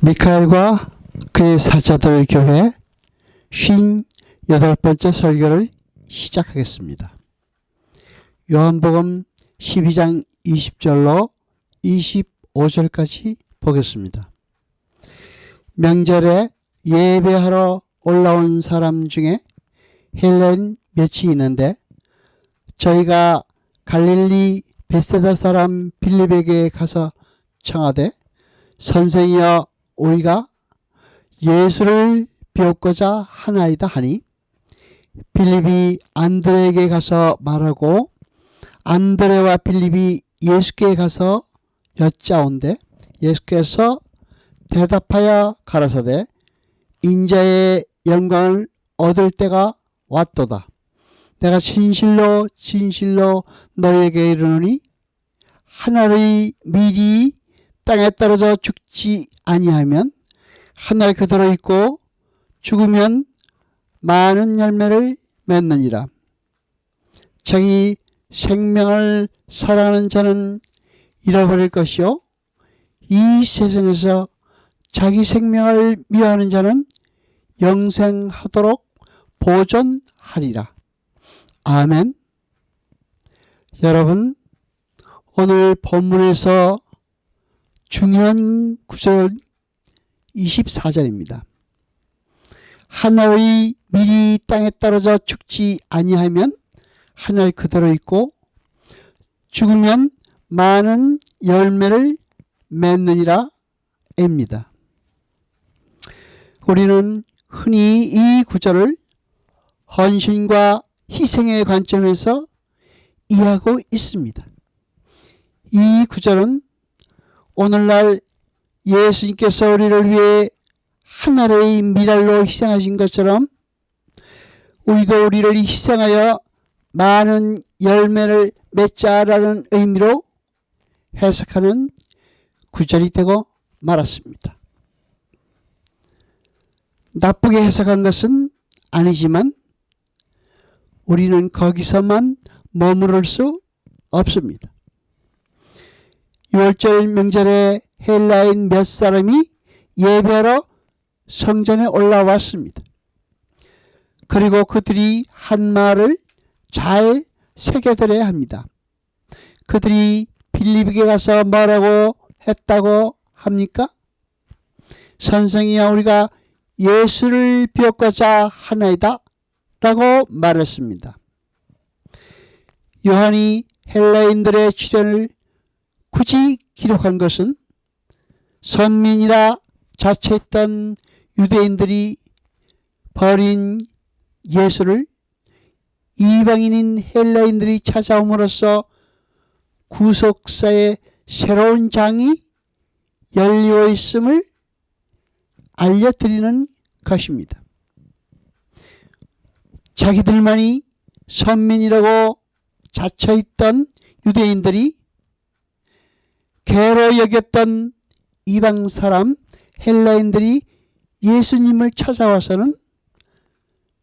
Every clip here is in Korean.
미카엘과 그의 사자들 교회 58번째 설교를 시작하겠습니다. 요한복음 12장 20절로 25절까지 보겠습니다. 명절에 예배하러 올라온 사람 중에 헬라인 몇이 있는데 저희가 갈릴리 벳세다 사람 빌립에게 가서 청하되 선생이여 우리가 예수를 배우고자 하나이다 하니 빌립이 안드레에게 가서 말하고 안드레와 빌립이 예수께 가서 여짜온대 예수께서 대답하여 가라사대 인자의 영광을 얻을 때가 왔도다. 내가 진실로 진실로 너희에게 이르노니 하늘의 밀이 땅에 떨어져 죽지 아니하면 하늘 그대로 있고 죽으면 많은 열매를 맺느니라. 자기 생명을 사랑하는 자는 잃어버릴 것이요 이 세상에서 자기 생명을 미워하는 자는 영생하도록 보존하리라. 아멘. 여러분, 오늘 본문에서 중요한 구절 24절입니다. 하늘의 밀이 땅에 떨어져 죽지 아니하면 하늘 그대로 있고 죽으면 많은 열매를 맺느니라 입니다. 우리는 흔히 이 구절을 헌신과 희생의 관점에서 이해하고 있습니다. 이 구절은 오늘날 예수님께서 우리를 위해 하늘의 밀알로 희생하신 것처럼 우리도 우리를 희생하여 많은 열매를 맺자라는 의미로 해석하는 구절이 되고 말았습니다. 나쁘게 해석한 것은 아니지만 우리는 거기서만 머무를 수 없습니다. 6월절 명절에 헬라인 몇 사람이 예배하러 성전에 올라왔습니다. 그리고 그들이 한 말을 잘 새겨들어야 합니다. 그들이 빌립에게 가서 뭐라고 했다고 합니까? 선생이여 우리가 예수를 배우고자 하나이다 라고 말했습니다. 요한이 헬라인들의 출현을 굳이 기록한 것은 선민이라 자처했던 유대인들이 버린 예수를 이방인인 헬라인들이 찾아옴으로써 구속사의 새로운 장이 열리고 있음을 알려드리는 것입니다. 자기들만이 선민이라고 자처했던 유대인들이 괴로 여겼던 이방 사람 헬라인들이 예수님을 찾아와서는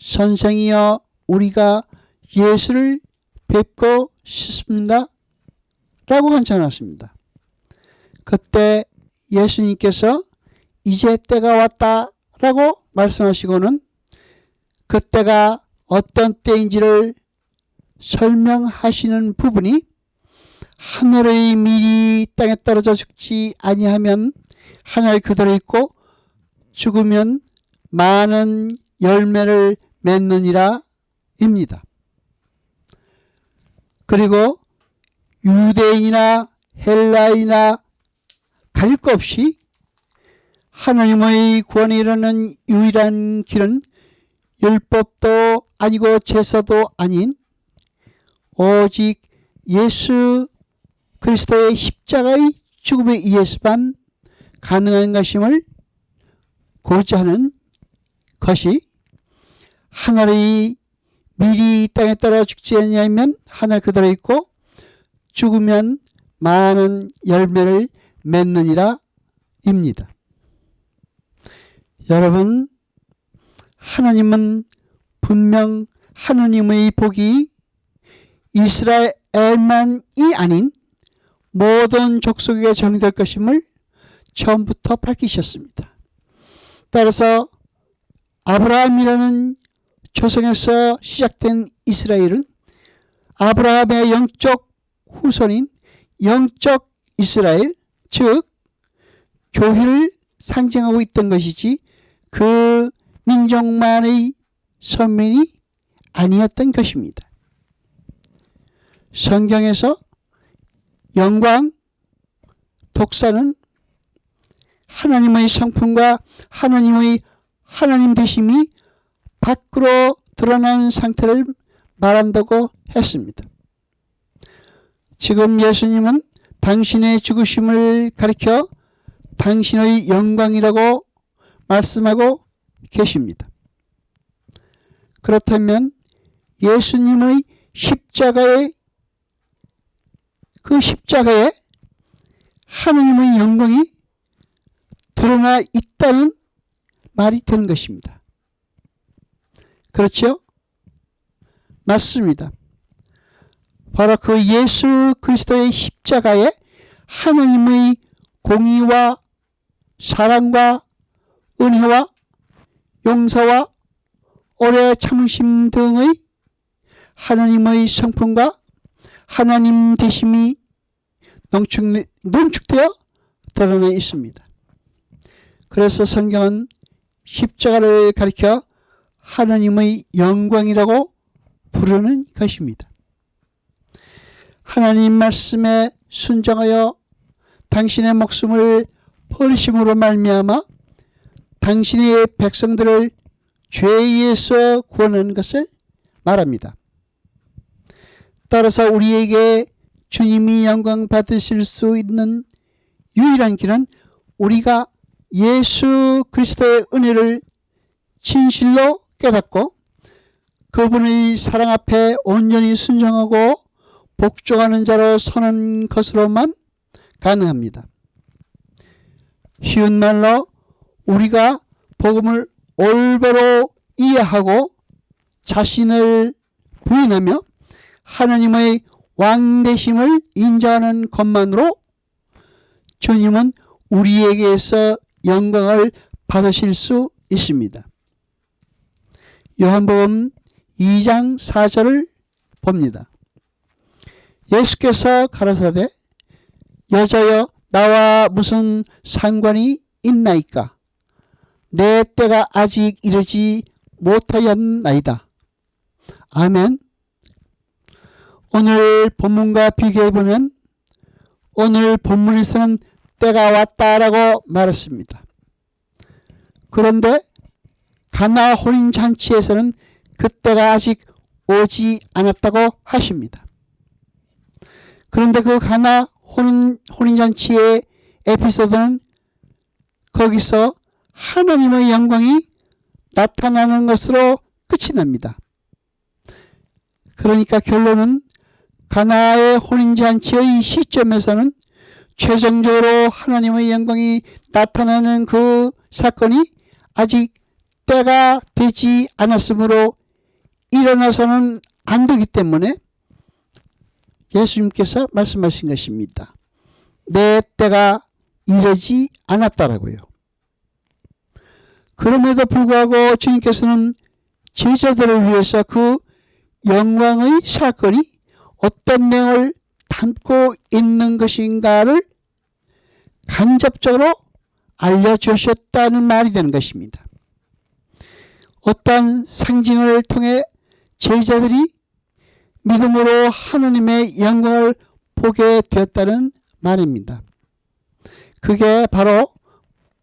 선생이여 우리가 예수를 뵙고 싶습니다 라고 한청하셨습니다. 그때 예수님께서 이제 때가 왔다 라고 말씀하시고는 그때가 어떤 때인지를 설명하시는 부분이 하늘의 밀이 땅에 떨어져 죽지 아니하면 하늘 그대로 있고 죽으면 많은 열매를 맺느니라 입니다. 그리고 유대인이나 헬라인이나 가릴 것 없이 하나님의 구원에 이르는 유일한 길은 율법도 아니고 제사도 아닌 오직 예수 그리스도의 십자가의 죽음에 의해서만 가능한 것임을 고지하는 것이 하늘의 밀이 땅에 떨어 죽지 않으면 하늘 그대로 있고 죽으면 많은 열매를 맺느니라 입니다. 여러분, 하나님은 분명 하나님의 복이 이스라엘만이 아닌 모든 족속에게 정의될 것임을 처음부터 밝히셨습니다. 따라서 아브라함이라는 조상에서 시작된 이스라엘은 아브라함의 영적 후손인 영적 이스라엘, 즉 교회를 상징하고 있던 것이지 그 민족만의 선민이 아니었던 것입니다. 성경에서 영광, 독사는 하나님의 성품과 하나님 되심이 밖으로 드러난 상태를 말한다고 했습니다. 지금 예수님은 당신의 죽으심을 가리켜 당신의 영광이라고 말씀하고 계십니다. 그렇다면 예수님의 그 십자가에 하나님의 영광이 드러나 있다는 말이 되는 것입니다. 그렇죠? 맞습니다. 바로 그 예수 그리스도의 십자가에 하나님의 공의와 사랑과 은혜와 용서와 오래 참으심 등의 하나님의 성품과 하나님 되심이 농축되어 드러나 있습니다. 그래서 성경은 십자가를 가리켜 하나님의 영광이라고 부르는 것입니다. 하나님 말씀에 순종하여 당신의 목숨을 버리심으로 말미암아 당신의 백성들을 죄에서 구원하는 것을 말합니다. 따라서 우리에게 주님이 영광 받으실 수 있는 유일한 길은 우리가 예수 그리스도의 은혜를 진실로 깨닫고 그분의 사랑 앞에 온전히 순종하고 복종하는 자로 서는 것으로만 가능합니다. 쉬운 말로 우리가 복음을 올바로 이해하고 자신을 부인하며 하나님의 왕되심을 인정하는 것만으로 주님은 우리에게서 영광을 받으실 수 있습니다. 요한복음 2장 4절을 봅니다. 예수께서 가라사대 여자여 나와 무슨 상관이 있나이까? 내 때가 아직 이르지 못하였나이다. 아멘. 오늘 본문과 비교해보면 오늘 본문에서는 때가 왔다라고 말했습니다. 그런데 가나 혼인잔치에서는 그때가 아직 오지 않았다고 하십니다. 그런데 그 가나 혼인잔치의 에피소드는 거기서 하나님의 영광이 나타나는 것으로 끝이 납니다. 그러니까 결론은 가나의 혼인잔치의 시점에서는 최종적으로 하나님의 영광이 나타나는 그 사건이 아직 때가 되지 않았으므로 일어나서는 안 되기 때문에 예수님께서 말씀하신 것입니다. 내 때가 이르지 않았다라고요. 그럼에도 불구하고 주님께서는 제자들을 위해서 그 영광의 사건이 어떤 내용을 담고 있는 것인가를 간접적으로 알려주셨다는 말이 되는 것입니다. 어떤 상징을 통해 제자들이 믿음으로 하나님의 영광을 보게 되었다는 말입니다. 그게 바로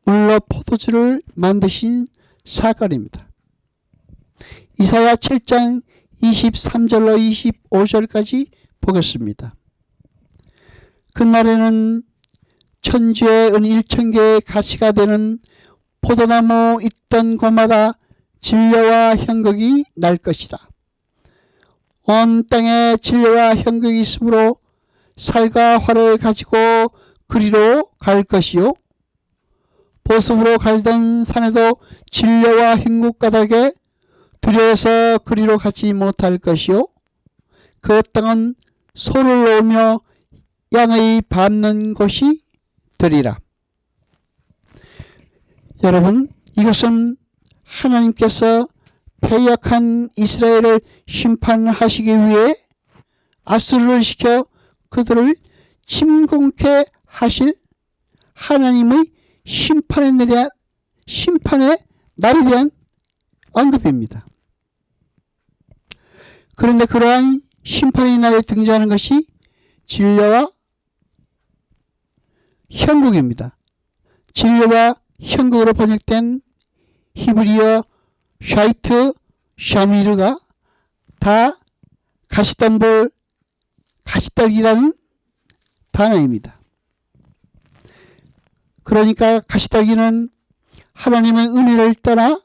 물로 포도주를 만드신 사건입니다. 이사야 7장 23절로 25절까지 보겠습니다. 그날에는 천주의 은 1,000개의 가치가 되는 포도나무 있던 곳마다 진려와 형극이 날 것이라. 온 땅에 진려와 형극이 있으므로 살과 활을 가지고 그리로 갈 것이요 보습으로 갈던 산에도 진려와 형극 가닥에 두려워서 그리로 가지 못할 것이요 그 땅은 소를 놓으며 양의 밟는 곳이 되리라. 여러분, 이것은 하나님께서 패역한 이스라엘을 심판하시기 위해 아수르를 시켜 그들을 침공케 하실 하나님의 심판의 날에 대한 언급입니다. 그런데 그러한 심판의 날에 등장하는 것이 진료와 형국입니다. 진료와 형국으로 번역된 히브리어 샤이트, 샤미르가 다 가시덤불, 가시떨기라는 단어입니다. 그러니까 가시떨기는 하나님의 은혜를 떠나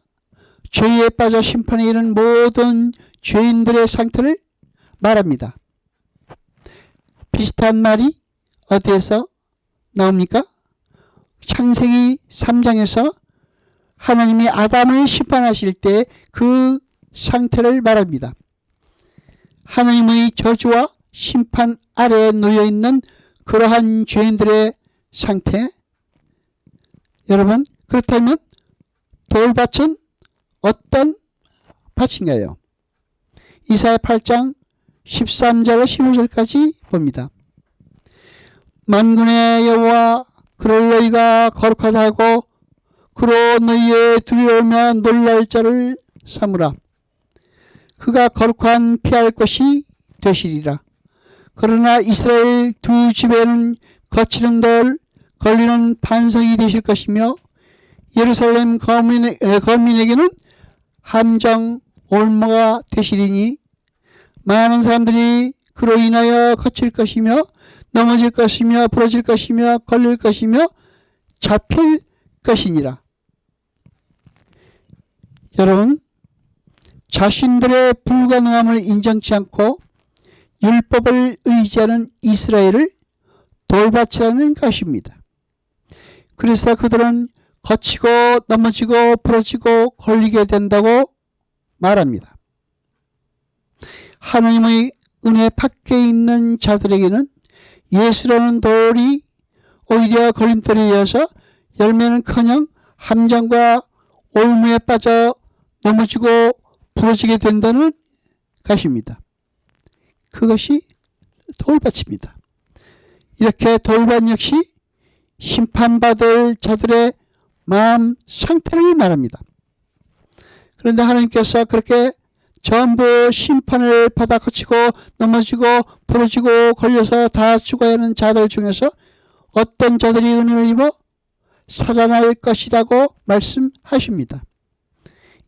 죄에 빠져 심판에 이른 모든 죄인들의 상태를 말합니다. 비슷한 말이 어디에서 나옵니까? 창세기 3장에서 하나님이 아담을 심판하실 때 그 상태를 말합니다. 하나님의 저주와 심판 아래에 놓여있는 그러한 죄인들의 상태. 여러분, 그렇다면 돌밭은 어떤 밭인가요? 이사야 8장 13절로 15절까지 봅니다. 만군의 여호와 그를 너희가 거룩하다 하고 그로 너희의 두려우며 놀랄 자를 삼으라. 그가 거룩한 피할 것이 되시리라. 그러나 이스라엘 두 집에는 거치는 돌 걸리는 반석이 되실 것이며 예루살렘 거민에게는 함정 올무가 되시리니 많은 사람들이 그로 인하여 거칠 것이며 넘어질 것이며 부러질 것이며 걸릴 것이며 잡힐 것이니라. 여러분, 자신들의 불가능함을 인정치 않고 율법을 의지하는 이스라엘을 돌밭이라는 것입니다. 그래서 그들은 거치고 넘어지고 부러지고 걸리게 된다고 말합니다. 하나님의 은혜 밖에 있는 자들에게는 예수라는 돌이 오히려 걸림돌이 되어서 열매는커녕 함정과 올무에 빠져 넘어지고 부러지게 된다는 것입니다. 그것이 돌밭입니다. 이렇게 돌밭 역시 심판받을 자들의 마음 상태를 말합니다. 그런데 하나님께서 그렇게 전부 심판을 받아 거치고 넘어지고 부러지고 걸려서 다 죽어야 하는 자들 중에서 어떤 자들이 은혜를 입어 살아날 것이라고 말씀하십니다.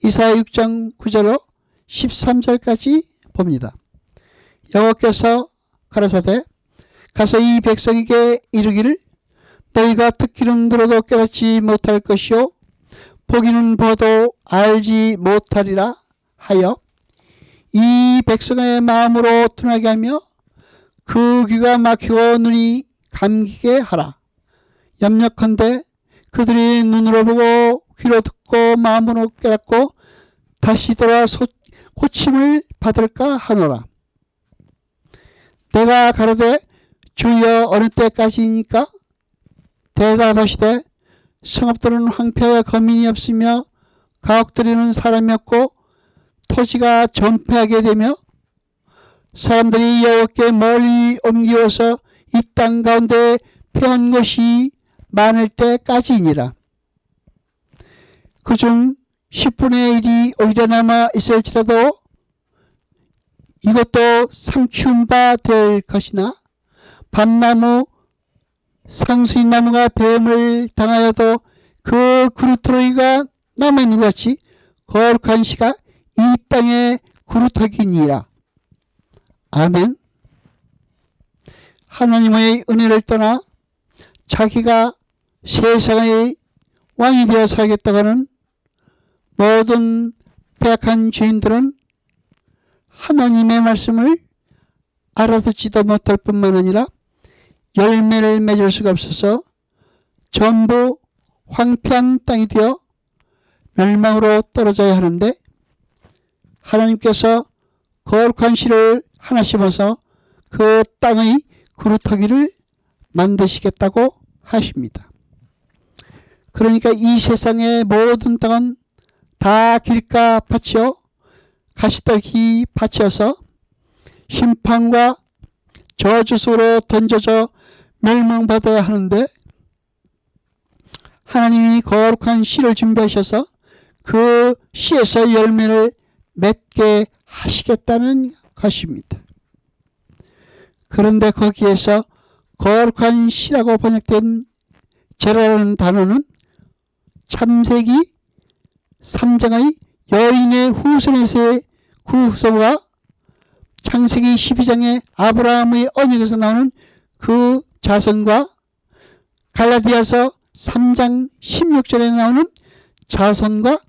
이사야 6장 9절로 13절까지 봅니다. 여호와께서 가라사대 가서 이 백성에게 이르기를 너희가 듣기는 들어도 깨닫지 못할 것이요 보기는 봐도 알지 못하리라 하여 이 백성의 마음으로 둔하게 하며 그 귀가 막히고 눈이 감기게 하라. 염려컨대 그들이 눈으로 보고 귀로 듣고 마음으로 깨닫고 다시 돌아 고침을 받을까 하노라. 내가 가로되 주여 어느 때까지입니까? 대답하시되 성읍들은 황폐하여 거민이 없으며 가옥들에는 사람이 없고 토지가 전폐하게 되며 사람들이 여호와께 멀리 옮기어서 이 땅 가운데 패한 곳이 많을 때까지이니라. 그중 10분의 1이 오히려 남아 있을지라도 이것도 삼키운 바 될 것이나 밤나무 상수인나무가 배임을 당하여도 그 그루터기가 남아있는 것 같이 거룩한 시가 이 땅의 그루터기니라. 아멘. 하나님의 은혜를 떠나 자기가 세상의 왕이 되어 살겠다고 하는 모든 패악한 죄인들은 하나님의 말씀을 알아듣지도 못할 뿐만 아니라 열매를 맺을 수가 없어서 전부 황폐한 땅이 되어 멸망으로 떨어져야 하는데 하나님께서 거룩한 씨를 하나 심어서 그 땅의 그루터기를 만드시겠다고 하십니다. 그러니까 이 세상의 모든 땅은 다 길가 밭이요 가시떨기 밭이어서 심판과 저주 속으로 던져져 멸망받아야 하는데, 하나님이 거룩한 씨를 준비하셔서 그 씨에서 열매를 맺게 하시겠다는 것입니다. 그런데 거기에서 거룩한 씨라고 번역된 제라라는 단어는 창세기 3장의 여인의 후손에서의 그 후손과 창세기 12장의 아브라함의 언약에서 나오는 그 자손과 갈라디아서 3장 16절에 나오는 자손과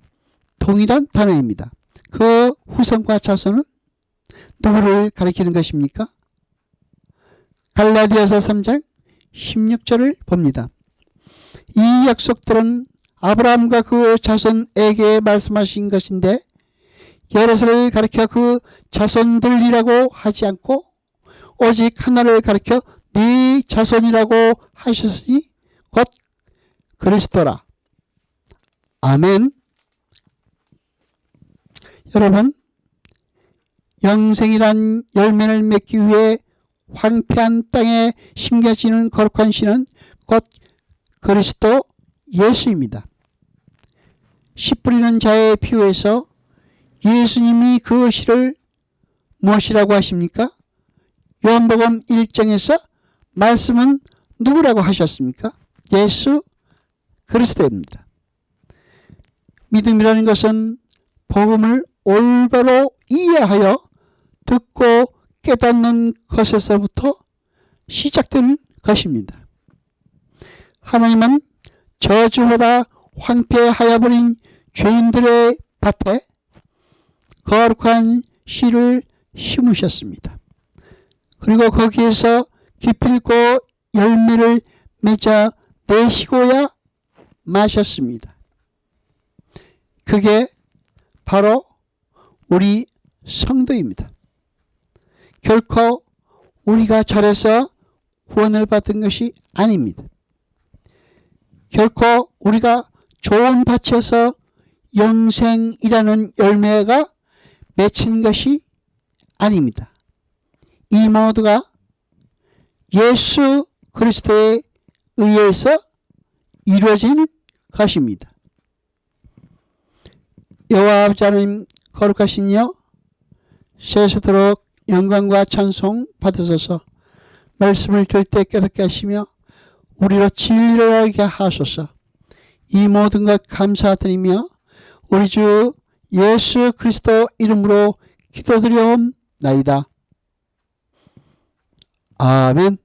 동일한 단어입니다. 그 후손과 자손은 누구를 가리키는 것입니까? 갈라디아서 3장 16절을 봅니다. 이 약속들은 아브라함과 그 자손에게 말씀하신 것인데, 여럿을 가리켜 그 자손들이라고 하지 않고 오직 하나를 가리켜 네 자손이라고 하셨으니 곧 그리스도라. 아멘. 여러분, 영생이란 열매를 맺기 위해 황폐한 땅에 심겨지는 거룩한 씨는 곧 그리스도 예수입니다. 씨 뿌리는 자의 피부에서 예수님이 그 씨를 무엇이라고 하십니까? 요한복음 1장에서 말씀은 누구라고 하셨습니까? 예수 그리스도입니다. 믿음이라는 것은 복음을 올바로 이해하여 듣고 깨닫는 것에서부터 시작되는 것입니다. 하나님은 저주보다 황폐하여버린 죄인들의 밭에 거룩한 씨를 심으셨습니다. 그리고 거기에서 기필코 열매를 맺어 내시고야 마셨습니다. 그게 바로 우리 성도입니다. 결코 우리가 잘해서 구원을 받은 것이 아닙니다. 결코 우리가 좋은 밭에서 영생이라는 열매가 맺힌 것이 아닙니다. 이 모두가 예수 그리스도에 의해서 이루어진 것입니다. 여호와 아버지 하나님 거룩하시니여, 세세토록 영광과 찬송 받으소서. 말씀을 들을 때 깨닫게 하시며 우리로 진리를 알게 하소서. 이 모든 것 감사드리며 우리 주 예수 그리스도 이름으로 기도드려옵나이다. 아멘.